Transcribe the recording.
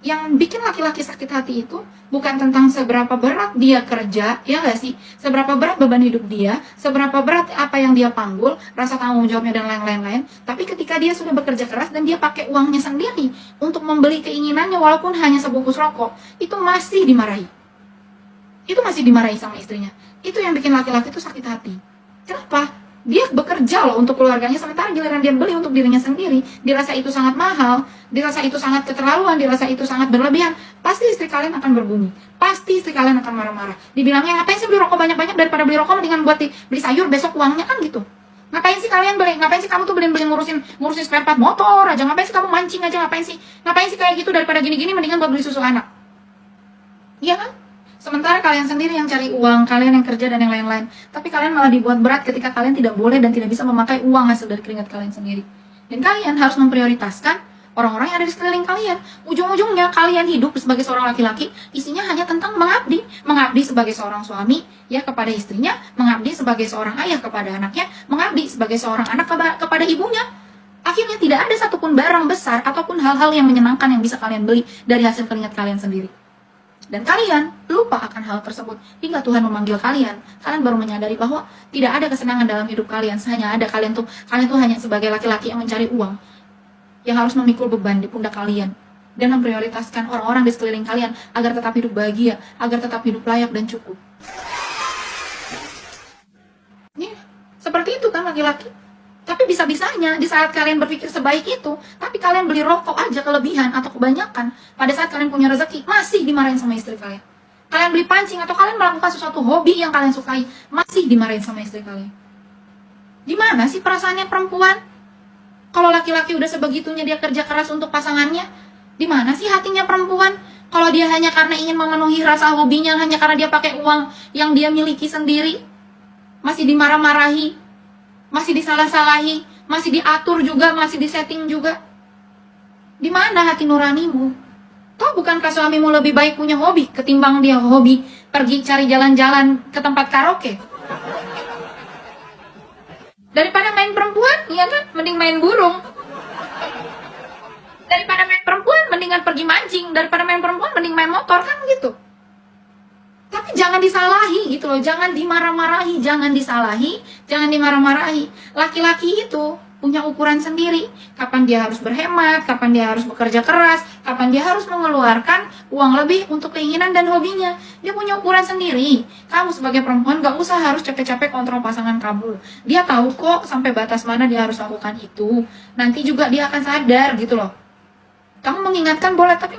Yang bikin laki-llaki sakit hati itu bukan tentang seberapa berat dia kerja, ya nggak sih? Seberapa berat beban hidup dia, seberapa berat apa yang dia panggul, rasa tanggung jawabnya dan lain-lain. Tapi ketika dia sudah bekerja keras dan dia pakai uangnya sendiri untuk membeli keinginannya walaupun hanya sebungkus rokok, itu masih dimarahi. Itu masih dimarahi sama istrinya. Itu yang bikin laki-laki itu sakit hati. Kenapa? Dia bekerja loh untuk keluarganya, sementara giliran dia beli untuk dirinya sendiri, dirasa itu sangat mahal, dirasa itu sangat keterlaluan, dirasa itu sangat berlebihan. Pasti istri kalian akan berbunyi, pasti istri kalian akan marah-marah. Dibilangnya, ngapain sih beli rokok banyak-banyak, daripada beli rokok mendingan buat beli sayur besok uangnya, kan gitu. Ngapain sih kalian beli, ngapain sih kamu tuh beli ngurusin spare part motor aja, ngapain sih kamu mancing aja, ngapain sih kayak gitu, daripada gini-gini mendingan buat beli susu anak. Iya kan? Sementara kalian sendiri yang cari uang, kalian yang kerja dan yang lain-lain. Tapi kalian malah dibuat berat ketika kalian tidak boleh dan tidak bisa memakai uang hasil dari keringat kalian sendiri. Dan kalian harus memprioritaskan orang-orang yang ada di sekeliling kalian. Ujung-ujungnya kalian hidup sebagai seorang laki-laki, isinya hanya tentang mengabdi. Mengabdi sebagai seorang suami ya kepada istrinya, mengabdi sebagai seorang ayah kepada anaknya, mengabdi sebagai seorang anak kepada ibunya. Akhirnya tidak ada satupun barang besar ataupun hal-hal yang menyenangkan yang bisa kalian beli dari hasil keringat kalian sendiri. Dan kalian lupa akan hal tersebut hingga Tuhan memanggil kalian. Kalian baru menyadari bahwa tidak ada kesenangan dalam hidup kalian. Hanya ada kalian tuh hanya sebagai laki-laki yang mencari uang, yang harus memikul beban di pundak kalian dan memprioritaskan orang-orang di sekeliling kalian agar tetap hidup bahagia, agar tetap hidup layak dan cukup. Ya, seperti itu kan laki-laki. Tapi bisa-bisanya di saat kalian berpikir sebaik itu, tapi kalian beli rokok aja kelebihan atau kebanyakan, pada saat kalian punya rezeki, masih dimarahin sama istri kalian. Kalian beli pancing atau kalian melakukan sesuatu hobi yang kalian sukai, masih dimarahin sama istri kalian. Gimana sih perasaannya perempuan? Kalau laki-laki udah sebegitunya dia kerja keras untuk pasangannya, di mana sih hatinya perempuan? Kalau dia hanya karena ingin memenuhi rasa hobinya, hanya karena dia pakai uang yang dia miliki sendiri, masih dimarah-marahi, masih disalah-salahi, masih diatur juga, masih disetting juga. Di mana hati nuranimu? Toh bukankah suamimu lebih baik punya hobi ketimbang dia hobi pergi cari jalan-jalan ke tempat karaoke? Daripada main perempuan, iya kan? Mending main burung. Daripada main perempuan, mendingan pergi mancing. Daripada main perempuan, mending main motor, kan gitu. Tapi jangan disalahi gitu loh, jangan dimarah-marahi, jangan disalahi, jangan dimarah-marahi. Laki-laki itu punya ukuran sendiri, kapan dia harus berhemat, kapan dia harus bekerja keras, kapan dia harus mengeluarkan uang lebih untuk keinginan dan hobinya. Dia punya ukuran sendiri. Kamu sebagai perempuan gak usah harus capek-capek kontrol pasangan kamu. Dia tahu kok sampai batas mana dia harus lakukan itu. Nanti juga dia akan sadar gitu loh. Kamu mengingatkan boleh, tapi